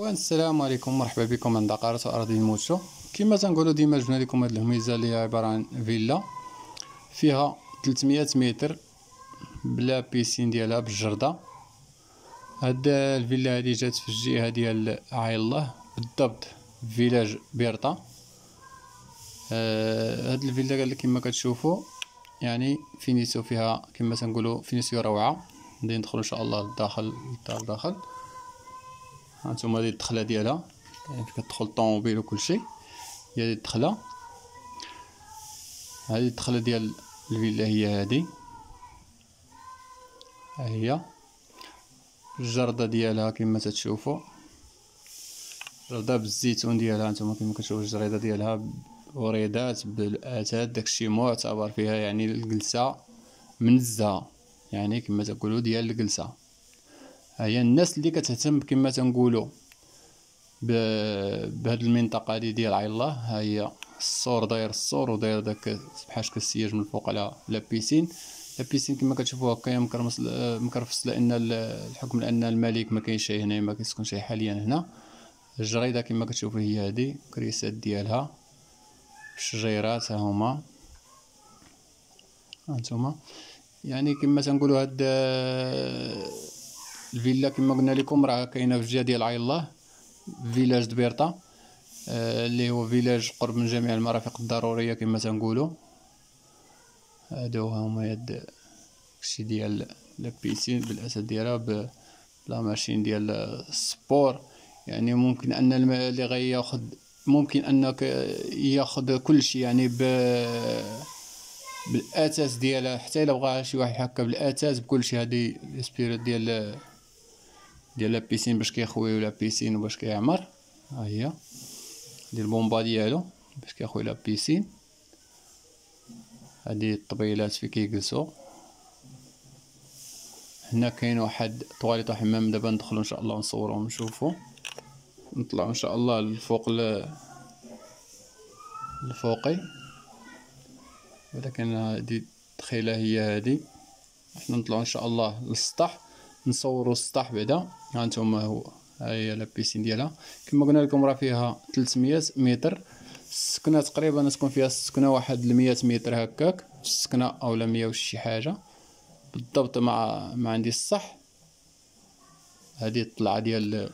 السلام عليكم، مرحبا بكم عند عقارات أراضي موتشو. كما تنقولوا ديما جبنا لكم هذه الهميزه اللي هي عباره عن فيلا فيها 300 متر بلا بيسين ديالها بالجرده. هاد الفيلا هذه جات في الجهه ديال عين الله، بالضبط فيلاج بيرطا. هاد الفيلا كما كتشوفوا يعني فينيسيو فيها، كما تنقولوا فينيسيو روعه. غادي ندخلوا ان شاء الله للداخل، للدار داخل. هانتوما هذه الدخله ديالها، يعني كتدخل الطوموبيل وكلشي. هي هذه الدخله، هذه الدخله ديال الفيلا هي هذه. ها هي الجرده ديالها كما تتشوفوا، جرده بالزيتون ديالها. نتوما كما كتشوفوا الجريده ديالها وريدات بالاتات، داكشي معتبر فيها، يعني الجلسه منزهه، يعني كما تقولوا ديال الجلسه. ها هي الناس اللي كتهتم كما تنقولوا بهاد المنطقه هذه ديال عين الله. ها هي السور، داير السور وداير داك بحال شكل السياج من الفوق على لابيسين. لابيسين كما كتشوفوا هكايا مكرفس، لان الحكم لان الملك ما كاينش هنا، ما كيسكنش حاليا هنا. الجريده كما كتشوفوا هي هذه، كريسات ديالها، الشجيرات ها هما. هانتوما يعني كما تنقولوا هاد الفيلا كما قلنا لكم راه كاينه في الجهه ديال عين الله، فيلاج دبيرطا، اللي هو فيلاج قرب من جميع المرافق الضروريه كما تنقولوا. هادو هما هاد الشيء ديال لابيسين بالاسد ديالها، بلا ماشين ديال السبور. يعني ممكن ان اللي غياخذ، ممكن انك ياخذ كل شيء، يعني بالاثاث ديالها، حتى الا بغى شي واحد هكا بالاثاث بكل شيء. هذه السبيريت ديال لابيسين باش كيخويو لابيسين وباش كيعمر. ها هي ديال البومبا ديالو باش كيخوي لابيسين. هذه الطبيلات في كيجلسوا. هنا كاين واحد طواليط وحمام، دابا ندخلوا ان شاء الله ونصوروا ونشوفوا، نطلعوا ان شاء الله للفوق الفوقي. ولكن هذه الدخيله هي هذه. احنا نطلعوا ان شاء الله للسطح نصوروا السطح بعدا. ها انتم هو، ها هي لابيسين ديالها كما قلنا لكم، راه فيها 300 متر. السكنه تقريبا تكون فيها السكنه واحد 100 متر هكاك السكنه، اولا 100 وشي حاجه بالضبط. مع عندي الصح. هذه الطلعه ديال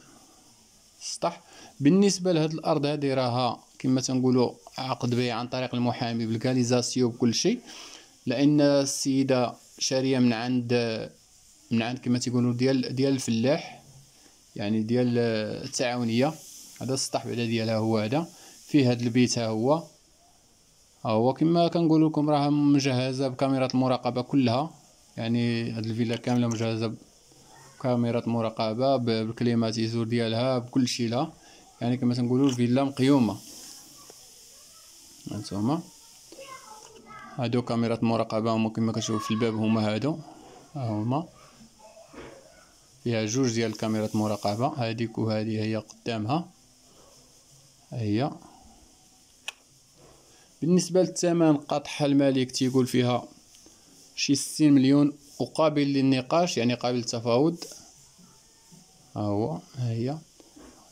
السطح. بالنسبه لهاد الارض هذه راها كما تنقولوا عقد بيع عن طريق المحامي بالكاليزاسيون بكل شيء، لان السيده شاريه من عند كما تيقولوا ديال الفلاح، يعني ديال التعاونيه. هذا السطح بعدا ديالها هو هذا، فيه هذا البيت. ها هو كما كنقول لكم راه مجهزه بكاميرات المراقبه كلها، يعني هاد الفيلا كامله مجهزه بكاميرات مراقبه بالكليماتيزور ديالها بكل شيء لها. يعني كما تنقولوا الفيلا مقيومه. هانتوما هادو كاميرات مراقبه هما كما كتشوفوا في الباب، هما هادو. ها هما فيها جوج ديال الكاميرات مراقبه، هذيك وهذه هي قدامها. هي بالنسبه للثمن قطعها الملك تيقول فيها شي 60 مليون وقابل للنقاش، يعني قابل للتفاوض. ها هي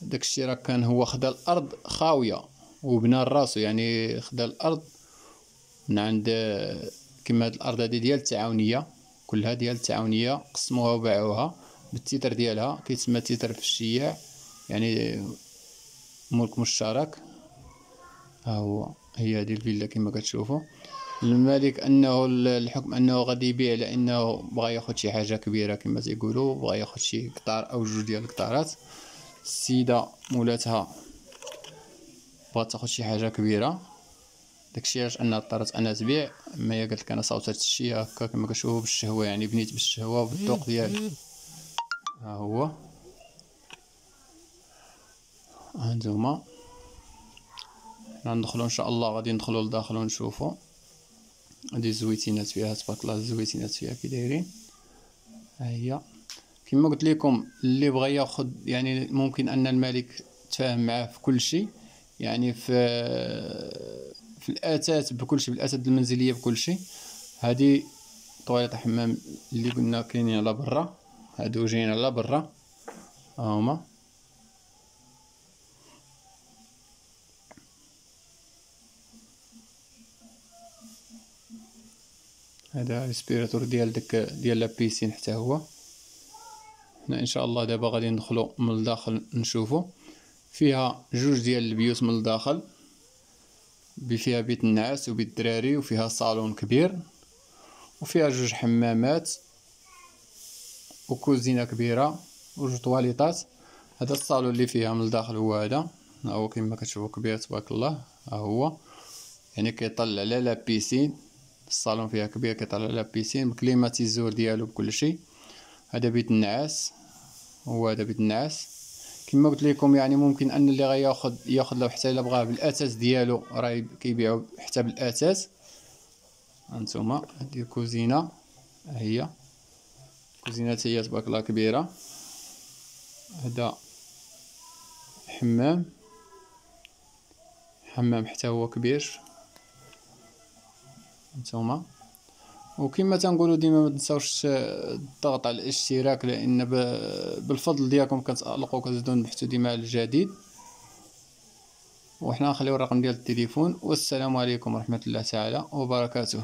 داكشي راه كان هو خدا الارض خاويه وبنى راسو، يعني خدا الارض من عند كما هاد الارض هادي ديال التعاونيه، كلها ديال التعاونيه، قسموها وباعوها بالتيتر ديالها، كيتسمى تيتر في الشياع، يعني ملك مشترك. هي هذه الفيلا كما كتشوفوا. الملك انه الحكم انه غادي يبيع، لانه بغى ياخذ شي حاجه كبيره كما تيقولوا، بغى ياخذ شي قطار او جوج ديال القطارات. السيده مولاتها بغات تاخذ شي حاجه كبيره، داكشي علاش انها اضطرت انها تبيع. اما هي قالت لك انا صوتت الشيء هكا كما كتشوفوا بالشهوه، يعني بنيت بالشهوه وبالذوق ديالي. ها هو هانتوما ندخلوا ان شاء الله، غادي ندخلوا لداخل ونشوفوا. هادي الزويتينات فيها تبارك الله، الزويتينات فيها كي دايرين. ها هي كما قلت لكم، اللي بغى ياخذ يعني ممكن ان الملك تفاهم معاه في كل شيء، يعني في الاثاث بكل شيء، بالاثاث المنزليه بكل شيء. هذه طواليط حمام اللي قلنا كاينين على برا، هادو جايين على برا. هما هذا ريسبيراتور ديال ديال لابيسين حتى هو. هنا ان شاء الله دابا غادي ندخلو من الداخل نشوفو. فيها جوج ديال البيوت من الداخل، فيها بيت النعاس وبيت الدراري، وفيها صالون كبير، وفيها جوج حمامات وكوزينه كبيره وجوج طواليطات. هذا الصالون اللي فيها من الداخل هو هذا، هو كما كتشوفوا كبير تبارك الله. ها هو يعني كيطلع على لا بيسين. الصالون فيها كبير كيطلع على بيسين بكليماتيزور ديالو بكل شيء. هذا بيت النعاس، هو هذا بيت النعاس كما قلت لكم. يعني ممكن ان اللي ياخذ له حتى الا بغاه بالاثاث ديالو، راه كيبيعوا حتى بالاثاث. هانتوما هذه كوزينه، هي كوزينه هي تبارك الله كبيره. هذا حمام حتى هو كبير هانتوما. وكما تنقولوا ديما ما تنساوش الضغط على الاشتراك، لان بالفضل ديالكم كتالقوا كتزيدوا نبحثوا ديما على الجديد. وحنا نخليو الرقم ديال التليفون. والسلام عليكم ورحمه الله تعالى وبركاته.